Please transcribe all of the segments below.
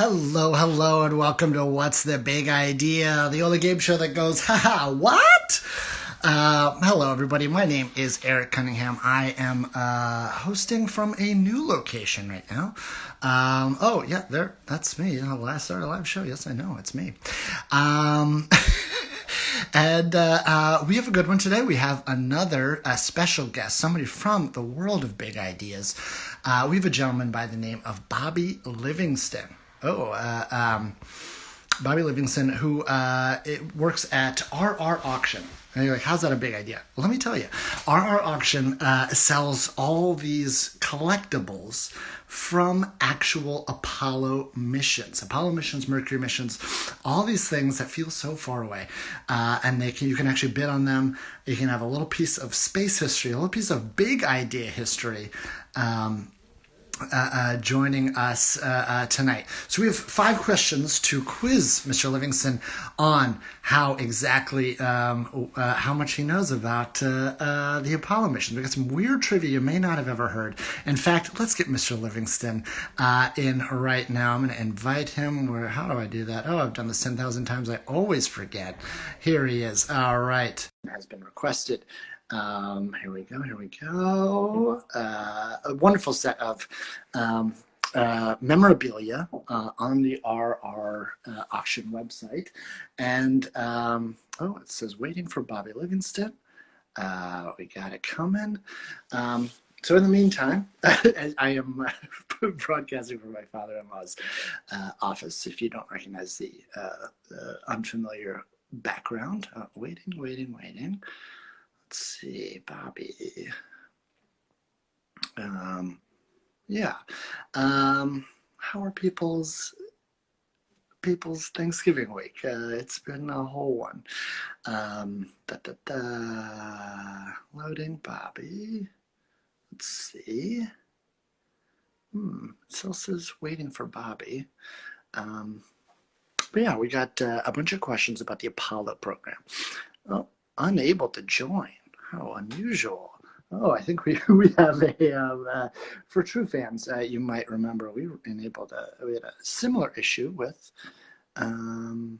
Hello, hello, and welcome to What's the Big Idea, the only game show that goes, haha, what? Hello, everybody. My name is Eric Cunningham. I am hosting from a new location right now. Oh, yeah, that's me. Last started a live show. Yes, I know, it's me. And we have a good one today. We have another special guest, somebody from the world of big ideas. We have a gentleman by the name of Bobby Livingston. Bobby Livingston, who works at RR Auction. And you're like, how's that a big idea? Well, let me tell you. RR Auction sells all these collectibles from actual Apollo missions. Apollo missions, Mercury missions, all these things that feel so far away. And you can actually bid on them. You can have a little piece of space history, a little piece of big idea history. Joining us tonight. So we have 5 questions to quiz Mr. Livingston on how exactly, how much he knows about the Apollo mission. We got some weird trivia you may not have ever heard. In fact, let's get Mr. Livingston in right now. I'm going to invite him. How do I do that? Oh, I've done this 10,000 times. I always forget. Here he is. All right. Has been requested. Here we go. A wonderful set of memorabilia on the RR auction website. And, it says waiting for Bobby Livingston. We got it coming. So in the meantime, I am broadcasting from my father-in-law's office. If you don't recognize the unfamiliar background. Waiting. Let's see, Bobby. How are people's Thanksgiving week? It's been a whole one. Loading, Bobby. Let's see. It still says waiting for Bobby. But yeah, we got a bunch of questions about the Apollo program. Oh, unable to join. How unusual. Oh, I think we have a, for true fans, you might remember we had a similar issue with one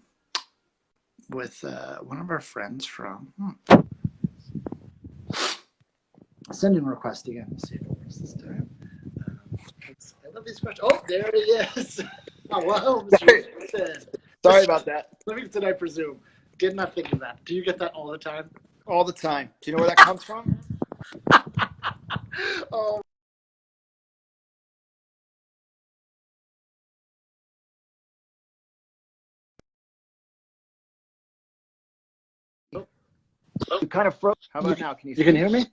of our friends from, sending request again. Let's see if it works this time. I love these questions. Oh, there he is. Oh, wow, Mr. Livingston. Sorry about that. Livingston, I presume. Did not think of that. Do you get that all the time? All the time. Do you know where that comes from? Oh. You kind of froze. How about now? You can hear me?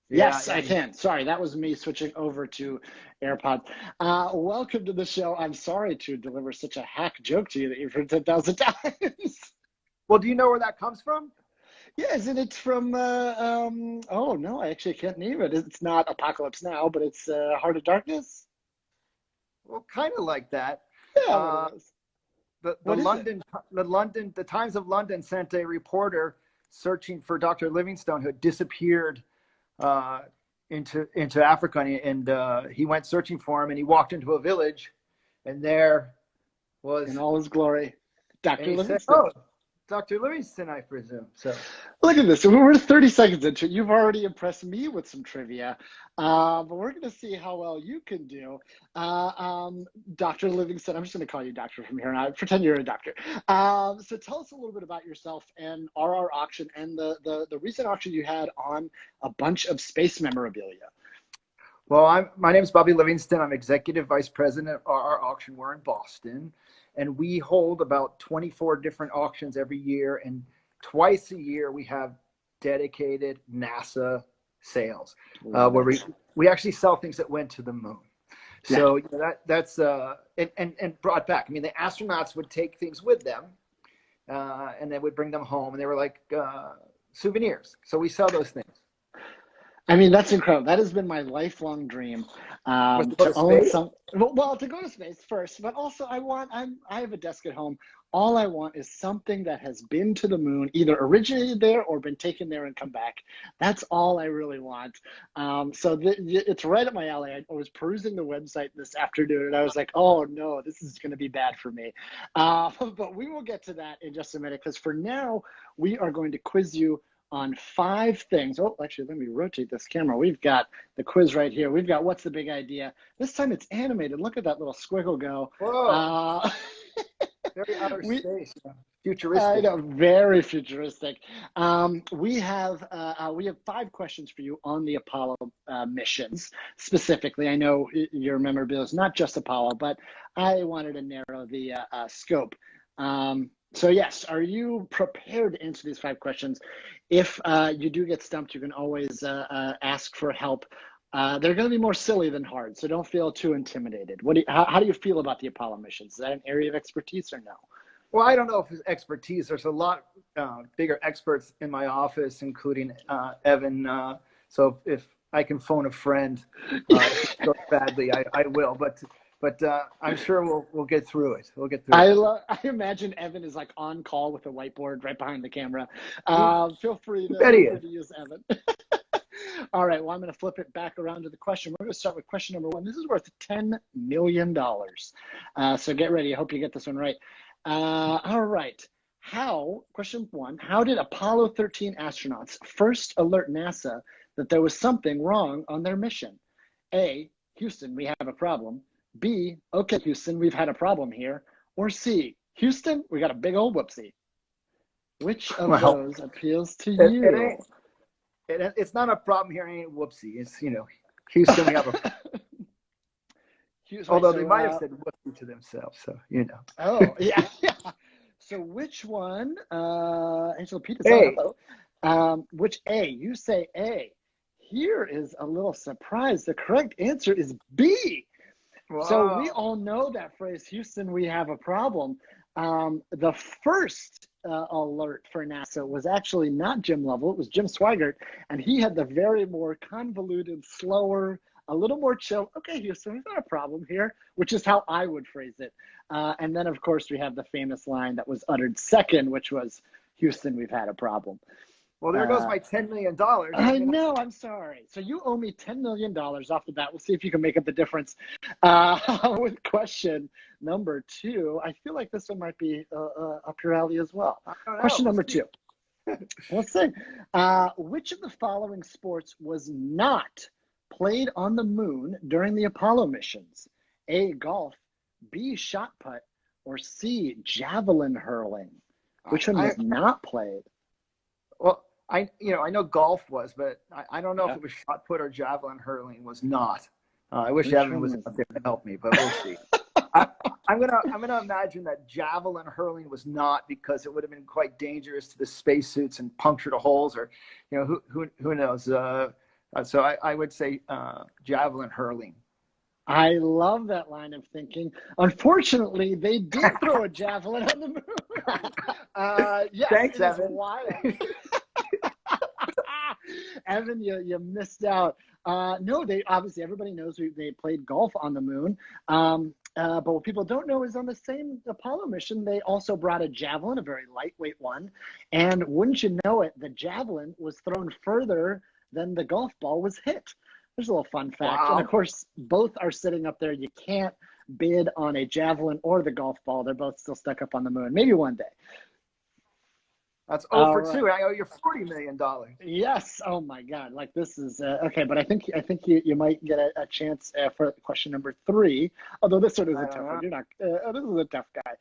Yeah, Yes, I can. Sorry, that was me switching over to AirPods. Welcome to the show. I'm sorry to deliver such a hack joke to you that you've heard 10,000 times. Well, do you know where that comes from? Yeah, isn't it from, oh, no, I actually can't name it. It's not Apocalypse Now, but it's Heart of Darkness. Well, kind of like that. Yeah, The Times of London sent a reporter searching for Dr. Livingstone, who had disappeared into Africa, and he went searching for him, and he walked into a village, and there was in all his glory, Dr. Livingston. Said, oh, Dr. Livingston, I presume. So look at this. So we're 30 seconds into it. You've already impressed me with some trivia, but we're going to see how well you can do. Dr. Livingston, I'm just going to call you doctor from here on out. Pretend you're a doctor. So tell us a little bit about yourself and RR Auction and the recent auction you had on a bunch of space memorabilia. Well, my name is Bobby Livingston. I'm Executive Vice President of RR Auction. We're in Boston, and we hold about 24 different auctions every year, and twice a year we have dedicated NASA sales where we actually sell things that went to the moon. Yeah. So that's and brought back. I mean, the astronauts would take things with them, and they would bring them home, and they were like souvenirs. So we sell those things. I mean, that's incredible. That has been my lifelong dream. Was to go To to own space? some, well, to go to space first, but also I have a desk at home. All I want is something that has been to the moon, either originated there or been taken there and come back. That's all I really want. It's right up my alley. I was perusing the website this afternoon and I was like, oh no, this is going to be bad for me. But we will get to that in just a minute, because for now, we are going to quiz you on 5 things. Oh, actually, let me rotate this camera. We've got the quiz right here. We've got what's the big idea. This time it's animated. Look at that little squiggle go. Whoa. Very outer we space. I Futuristic. know, very futuristic. We have 5 questions for you on the Apollo missions specifically. I know your memorabilia is not just Apollo, but I wanted to narrow the scope. So yes, are you prepared to answer these 5 questions? If you do get stumped, you can always ask for help. They're going to be more silly than hard, so don't feel too intimidated. How do you feel about the Apollo missions? Is that an area of expertise or no? Well, I don't know if it's expertise. There's a lot bigger experts in my office, including Evan. So if I can phone a friend, if it goes badly, I will. But I'm sure we'll get through it. We'll get through it. I imagine Evan is like on call with a whiteboard right behind the camera. Feel free You bet he is. to use Evan. All right, well, I'm going to flip it back around to the question. We're going to start with question number 1. This is worth $10 million. So get ready. I hope you get this one right. All right. Question 1, how did Apollo 13 astronauts first alert NASA that there was something wrong on their mission? A, Houston, we have a problem. B, okay, Houston, we've had a problem here. Or C, Houston, we got a big old whoopsie. Which of those appeals to you? It's not a problem here. It ain't whoopsie. It's, Houston, we have a although they might have said whoopsie to themselves, so Oh, yeah. So which one, Angela Peters, which A? You say A. Here is a little surprise. The correct answer is B. Wow. So we all know that phrase, Houston, we have a problem. The first alert for NASA was actually not Jim Lovell. It was Jim Swigert, and he had the very more convoluted, slower, a little more chill. Okay, Houston, we've got a problem here, which is how I would phrase it. And then, of course, we have the famous line that was uttered second, which was, Houston, we've had a problem. Well, there goes my $10 million. I know, I'm sorry. So you owe me $10 million off the bat. We'll see if you can make up the difference. With question number 2, I feel like this one might be up your alley as well. Question number 2. Let's see. Which of the following sports was not played on the moon during the Apollo missions? A, golf, B, shot put, or C, javelin hurling? Which one was not played? Well, I know golf was, but I don't know if it was shot put or javelin hurling was not. I wish Evan was out there to help me, but we'll see. I'm gonna imagine that javelin hurling was not, because it would have been quite dangerous to the spacesuits and punctured holes, or who knows. So I would say javelin hurling. I love that line of thinking. Unfortunately, they did throw a javelin on the moon. Yes, thanks, Evan. Wild. Evan, you missed out. No, they obviously, everybody knows they played golf on the moon. But what people don't know is on the same Apollo mission, they also brought a javelin, a very lightweight one. And wouldn't you know it, the javelin was thrown further than the golf ball was hit. There's a little fun fact. Wow. And of course, both are sitting up there. You can't bid on a javelin or the golf ball. They're both still stuck up on the moon. Maybe one day. That's 0 for 2. I owe you $40 million. Yes. Oh my God. Like this is okay, but I think you might get a chance for question number 3. Although this one is a tough one. You're not. This is a tough guy.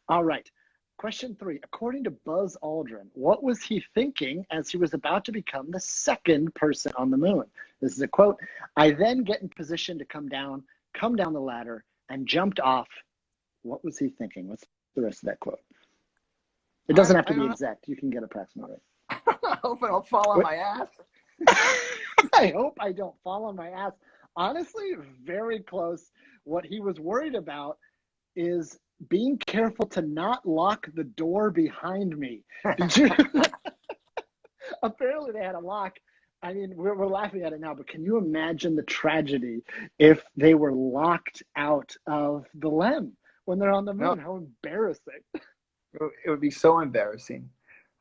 All right. Question 3. According to Buzz Aldrin, what was he thinking as he was about to become the second person on the moon? This is a quote. I then get in position to come down the ladder, and jumped off. What was he thinking? What's the rest of that quote? It doesn't have to be exact. You can get approximately. I hope I don't fall on my ass. I hope I don't fall on my ass. Honestly, very close. What he was worried about is being careful to not lock the door behind me. Did you? Apparently they had a lock I mean, we're laughing at it now, but can you imagine the tragedy if they were locked out of the LEM when they're on the No, moon? How embarrassing. it would be so embarrassing.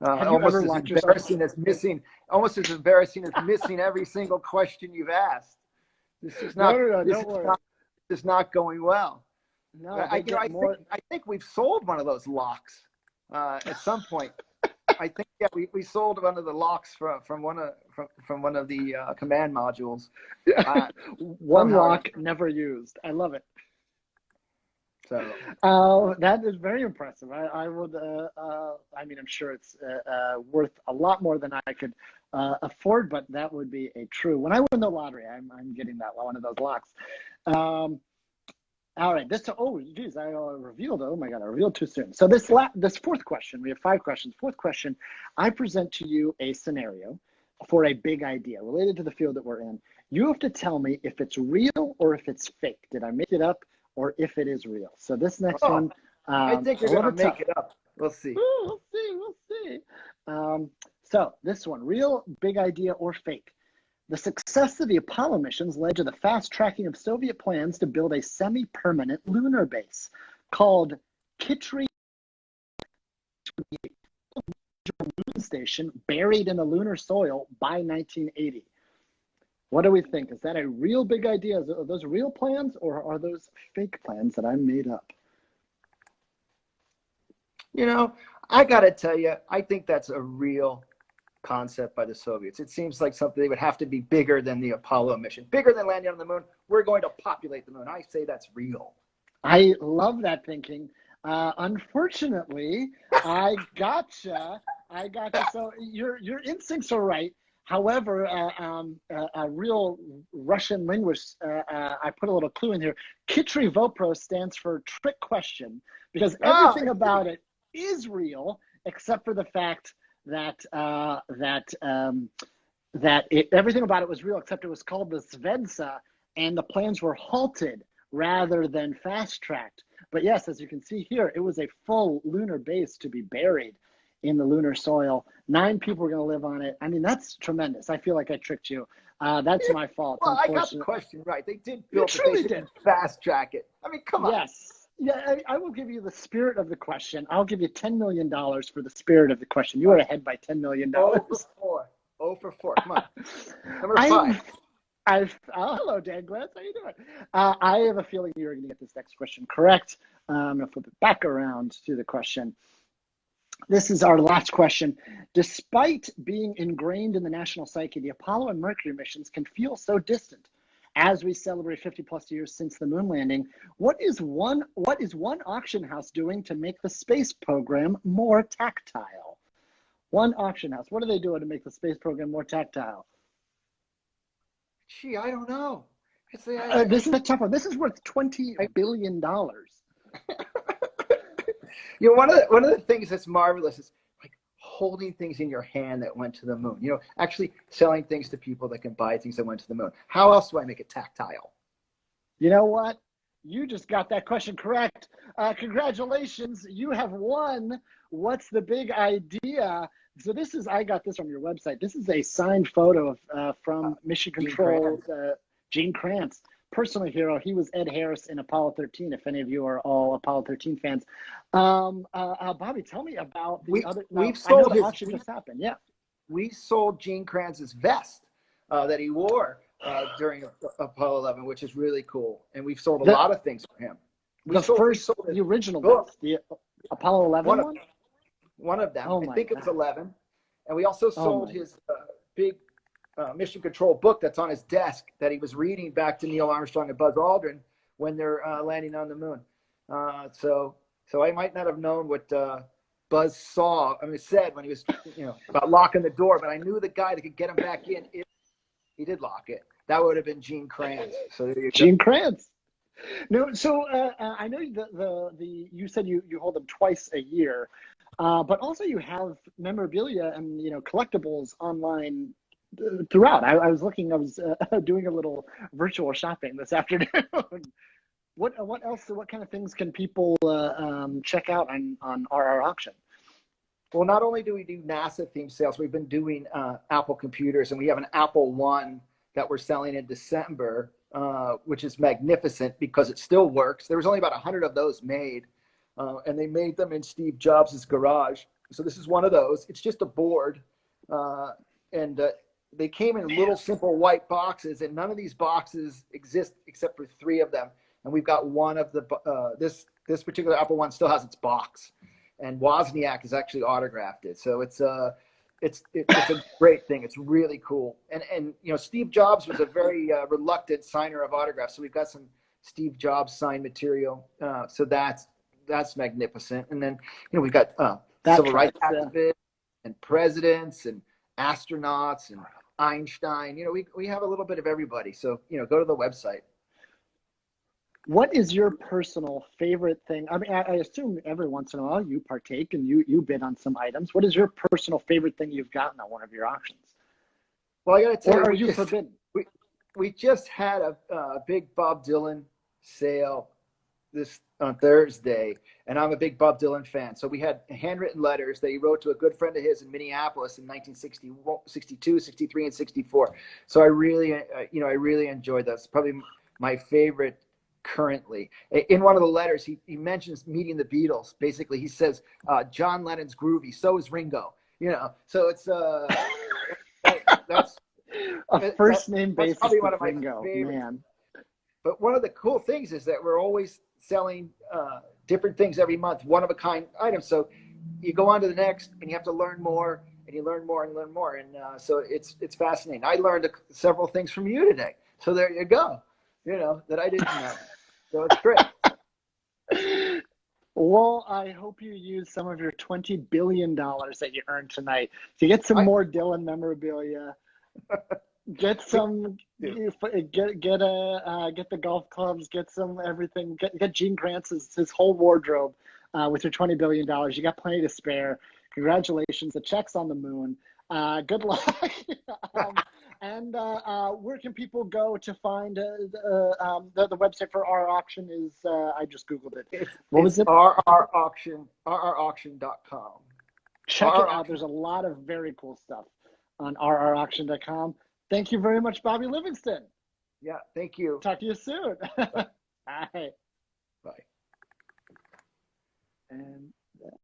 Have you Almost ever as locked yourself? almost as embarrassing as missing every single question you've asked. This is not, No, this don't is worry. not, this is not going well. No, they get more. I think we've sold one of those locks at some point. I think we sold one of the locks from one of the command modules. One Somehow, lock never used. I love it. so That is very impressive. I would. I mean, I'm sure it's worth a lot more than I could afford, but that would be a true. When I win the lottery, I'm getting that one of those locks. All right. Geez, I revealed. Oh my God, I revealed too soon. So this fourth question, we have 5 questions. Fourth question, I present to you a scenario for a big idea related to the field that we're in. You have to tell me if it's real or if it's fake. Did I make it up or if it is real? So this next one, I think you're going to make it up. We'll see. We'll see. So this one, real, big idea, or fake? The success of the Apollo missions led to the fast tracking of Soviet plans to build a semi-permanent lunar base called Kitry moon station buried in the lunar soil by 1980. What do we think? Is that a real big idea? Are those real plans or are those fake plans that I made up? You know, I got to tell you, I think that's a real concept by the Soviets. It seems like something they would have to be bigger than the Apollo mission, bigger than landing on the moon. We're going to populate the moon. I say that's real. I love that thinking. Unfortunately, I gotcha. So your instincts are right. However, a real Russian linguist, I put a little clue in here. Kitry Vopro stands for trick question because everything about it is real except for the fact that everything about it was real except it was called the Svedsa, and the plans were halted rather than fast-tracked. But yes, as you can see here, it was a full lunar base to be buried in the lunar soil. 9 people were going to live on it. I mean, that's tremendous. I feel like I tricked you. That's my fault. Well, I got the question right. They did build it. They did fast-track it. I mean, come on. Yes. Yeah, I will give you the spirit of the question. I'll give you $10 million for the spirit of the question. You are ahead by $10 million. 0 for 4. 0 for 4. Come on. Number 5. Hello, Dan Glass. How you doing? I have a feeling you're going to get this next question correct. I'm going to flip it back around to the question. This is our last question. Despite being ingrained in the national psyche, the Apollo and Mercury missions can feel so distant. As we celebrate 50 plus years since the moon landing, what is one auction house doing to make the space program more tactile? One auction house. What are they doing to make the space program more tactile? Gee, I don't know. This is a tough one. This is worth $20 billion. You know, one of the things that's marvelous is like holding things in your hand that went to the moon. You know, actually selling things to people that can buy things that went to the moon. How else do I make it tactile? You know what? You just got that question correct. Congratulations. You have won. What's the big idea? So I got this from your website. This is a signed photo of from Mission Control, Gene Kranz, personal hero. He was Ed Harris in Apollo 13, if any of you are all Apollo 13 fans. Bobby, tell me about the other. We've sold his auction just happened. Yeah. We sold Gene Kranz's vest that he wore during Apollo 11, which is really cool. And we've sold a lot of things for him. The original vest, the Apollo 11 one? One of them. I think it was 11. And we also sold his big Mission Control book that's on his desk that he was reading back to Neil Armstrong and Buzz Aldrin when they're landing on the moon. So I might not have known what Buzz said when he was, about locking the door, but I knew the guy that could get him back in if he did lock it. That would have been Gene Kranz. So there you go. Gene Kranz. No, so I know you said you hold them twice a year, but also you have memorabilia and collectibles online throughout. I was doing a little virtual shopping this afternoon. What else? What kind of things can people check out on RR Auction? Well, not only do we do NASA themed sales, we've been doing Apple computers, and we have an Apple One that we're selling in December, which is magnificent because it still works. There was only about 100 of those made, and they made them in Steve Jobs' garage. So this is one of those. It's just a board, and they came in little simple white boxes, and none of these boxes exist except for 3 of them. And we've got one of the this particular Apple One still has its box, and Wozniak has actually autographed it. So it's a great thing. It's really cool. And you know, Steve Jobs was a very reluctant signer of autographs, so we've got some Steve Jobs signed material. So that's magnificent. And then, you know, we've got civil rights activists and presidents and astronauts and Einstein. You know, we have a little bit of everybody. So, you know, go to the website. What is your personal favorite thing? I mean, I assume every once in a while you partake and you bid on some items. What is your personal favorite thing you've gotten on one of your auctions? Well, I got to tell Or are you, you forbidden? We just had a big Bob Dylan sale this on Thursday, and I'm a big Bob Dylan fan. So we had handwritten letters that he wrote to a good friend of his in Minneapolis in 1962, 63, and 64. So I really enjoyed that. It's probably my favorite currently. In one of the letters, he mentions meeting the Beatles. Basically, he says, John Lennon's groovy, so is Ringo. You know, so it's that's a first name basis probably one of my Ringo, favorites. man. But one of the cool things is that we're always selling different things every month, one of a kind items. So you go on to the next, and you have to learn more, and you learn more and learn more, and so it's fascinating. I learned several things from you today. So there you go. You know, that I didn't know. So it's great. Well, I hope you use some of your $20 billion that you earned tonight to get some more Dylan memorabilia. Get some, get the golf clubs, get some everything. Get Gene Grant's his whole wardrobe with your $20 billion. You got plenty to spare. Congratulations. The check's on the moon. Good luck. And where can people go to find the website for our auction? Is I just Googled it. What was it? rrauction.com. Check it out. There's a lot of very cool stuff on rrauction.com. Thank you very much, Bobby Livingston. Yeah, thank you. Talk to you soon. Bye.